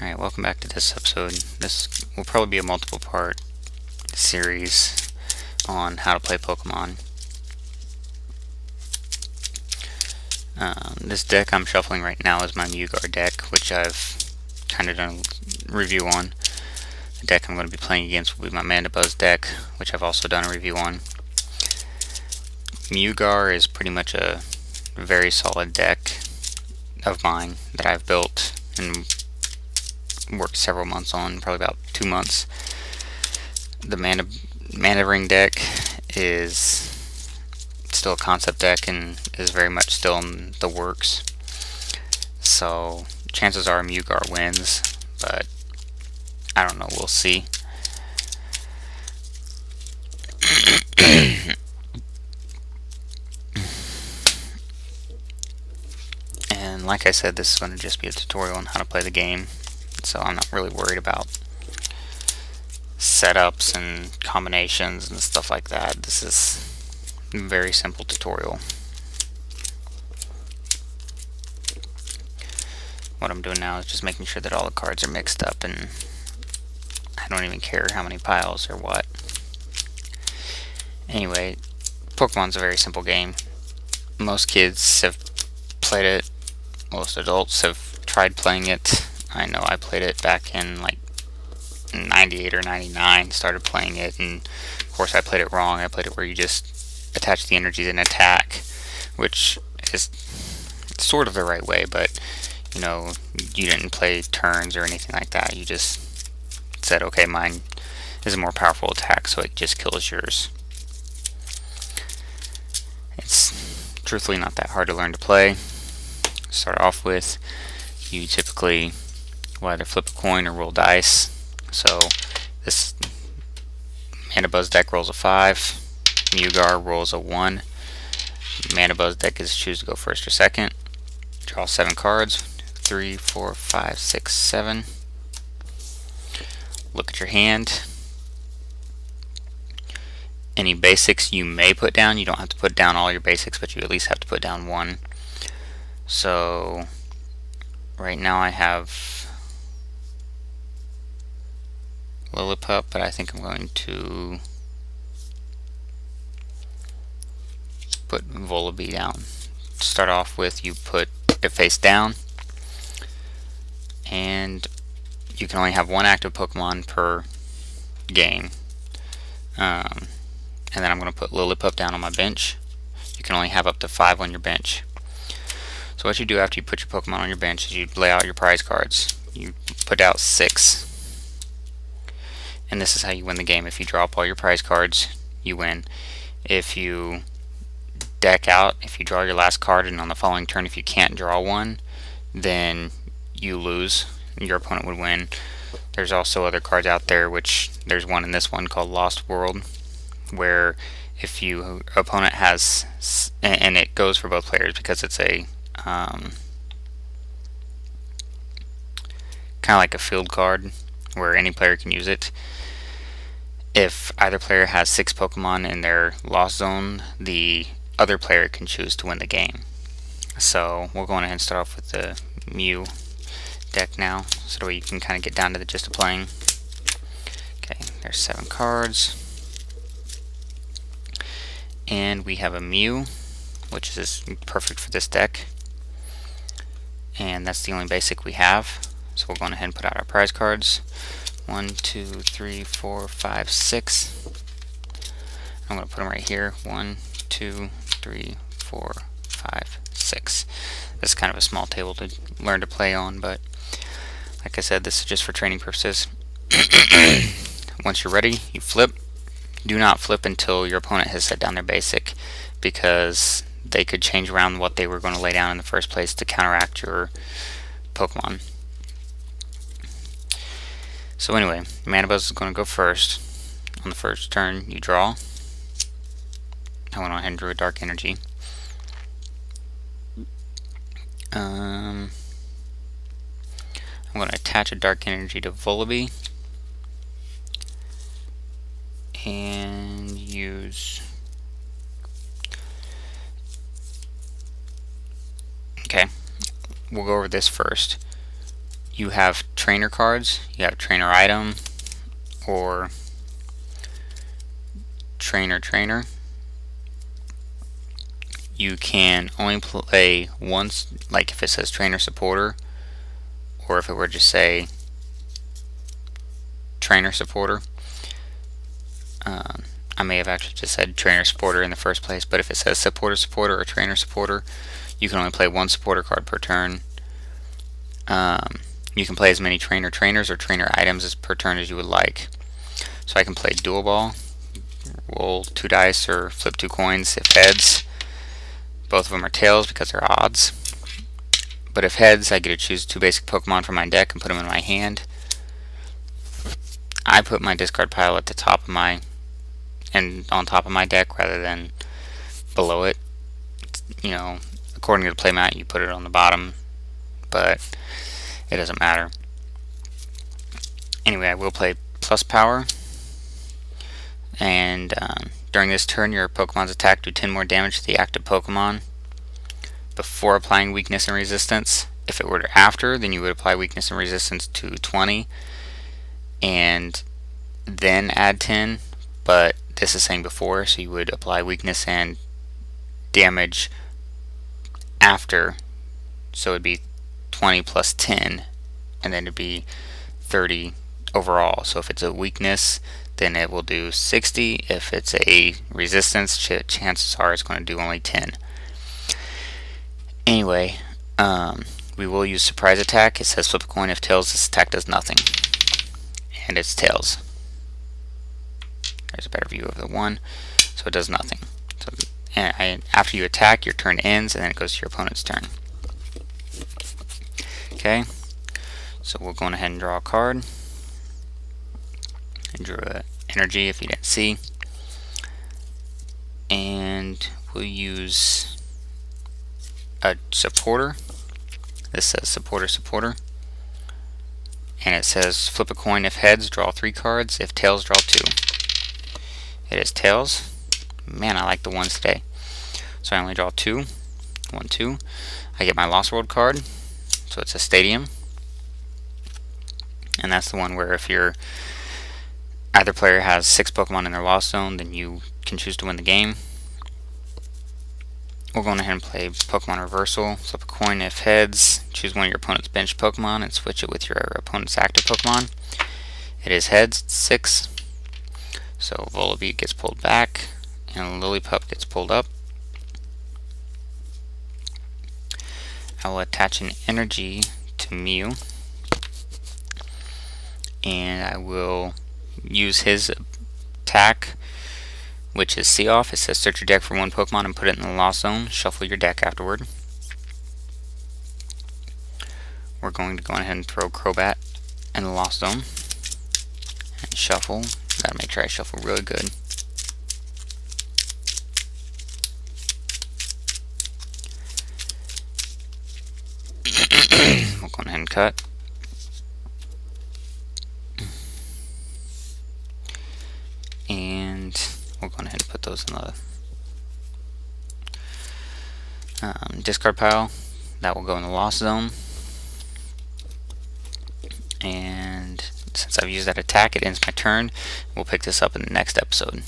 Alright, welcome back to this episode. This will probably be a multiple part series on how to play Pokemon. This deck I'm shuffling right now is my Mewgar deck, which I've kind of done a review on. The deck I'm going to be playing against will be my Mandibuzz deck, which I've also done a review on. Mewgar is pretty much a very solid deck of mine that I've built and worked several months on, probably about 2 months. The Mana Ring deck is still a concept deck and is very much still in the works. So chances are Mewgar wins, but I don't know, we'll see. And like I said, this is going to just be a tutorial on how to play the game, so I'm not really worried about setups and combinations and stuff like that. This is a very simple tutorial. What I'm doing now is just making sure that all the cards are mixed up, and I don't even care how many piles or what. Anyway, Pokemon's a very simple game. Most kids have played it. Most adults have tried playing it. I know I played it back in like 98 or 99, started playing it, and of course I played it wrong. I played it where you just attach the energies and attack, which is sort of the right way, but you know, you didn't play turns or anything like that. You just said, okay, mine is a more powerful attack, so it just kills yours. It's truthfully not that hard to learn to play. Start off with, you typically will either flip a coin or roll dice. So this Mandibuzz deck rolls a 5, Mewgar rolls a 1. Mandibuzz deck is choose to go first or second. Draw 7 cards, 3, 4, 5, 6, 7. Look at your hand. Any basics you may put down. You don't have to put down all your basics, but you at least have to put down one. So right now I have Lillipup, but I think I'm going to put Volibee down. To start off with, you put it face down, and you can only have one active Pokemon per game. And then I'm going to put Lillipup down on my bench. You can only have up to 5 on your bench. So what you do after you put your Pokemon on your bench is you lay out your prize cards. You put out 6. And this is how you win the game. If you draw up all your prize cards, you win. If you deck out, if you draw your last card, and on the following turn if you can't draw one, then you lose. Your opponent would win. There's also other cards out there, which there's one in this one called Lost World, where if you opponent has, and it goes for both players because it's a kind of like a field card where any player can use it. If either player has 6 Pokemon in their Lost Zone, the other player can choose to win the game. So we'll go ahead and start off with the Mew deck now, so that way you can kind of get down to the gist of playing. Okay, there's 7 cards. And we have a Mew, which is perfect for this deck. And that's the only basic we have. So we'll go ahead and put out our prize cards. 1, 2, 3, 4, 5, 6. I'm going to put them right here. 1, 2, 3, 4, 5, 6. This is kind of a small table to learn to play on, but like I said, this is just for training purposes. Once you're ready, you flip. Do not flip until your opponent has set down their basic, because they could change around what they were going to lay down in the first place to counteract your Pokemon. So anyway, Mandibuzz is going to go first. On the first turn, you draw. I went ahead and drew a Dark Energy. I'm going to attach a Dark Energy to Volibee and use... Okay, we'll go over this first. you have trainer cards, you have trainer item, or trainer. You can only play once, like if it says trainer supporter, or if it were to say trainer supporter. I may have actually just said trainer supporter in the first place, but if it says supporter or trainer supporter, you can only play one supporter card per turn. You can play as many trainers or trainer items as per turn as you would like. So I can play dual ball, roll 2 dice or flip 2 coins. If heads, both of them are tails because they're odds. But if heads, I get to choose 2 basic Pokemon from my deck and put them in my hand. I put my discard pile at the top of my, and on top of my deck rather than below it. You know, according to the playmat, you put it on the bottom, but it doesn't matter. Anyway, I will play plus power, and during this turn, your Pokemon's attack do 10 more damage to the active Pokemon before applying weakness and resistance. If it were to after, then you would apply weakness and resistance to 20 and then add 10, but this is saying before, so you would apply weakness and damage after, so it'd be 20 plus 10, and then it'd be 30 overall. So if it's a weakness, then it will do 60. If it's a resistance, chances are it's going to do only 10. Anyway, we will use surprise attack. It says flip a coin. If tails, this attack does nothing, and it's tails. There's a better view of the one, so it does nothing. So after you attack, your turn ends, and then it goes to your opponent's turn. Okay, so we'll go ahead and draw a card. I drew an energy if you didn't see. And we'll use a supporter. This says supporter. And it says flip a coin. If heads, draw 3 cards. If tails, draw 2. It is tails. Man, I like the ones today. So I only draw 2. 1, 2. I get my Lost World card. So it's a stadium. And that's the one where if either player has 6 Pokemon in their Lost Zone, then you can choose to win the game. We'll go ahead and play Pokemon Reversal. Flip a coin. If heads, choose one of your opponent's bench Pokemon and switch it with your opponent's active Pokemon. It is heads, it's 6. So Volibee gets pulled back, and Lillipup gets pulled up. I will attach an energy to Mew, and I will use his attack, which is See Off. It says search your deck for 1 Pokemon and put it in the Lost Zone. Shuffle your deck afterward. We're going to go ahead and throw Crobat in the Lost Zone and shuffle. Gotta make sure I shuffle really good. We'll go ahead and cut. And we'll go ahead and put those in the discard pile. That will go in the Lost Zone. And since I've used that attack, it ends my turn. We'll pick this up in the next episode.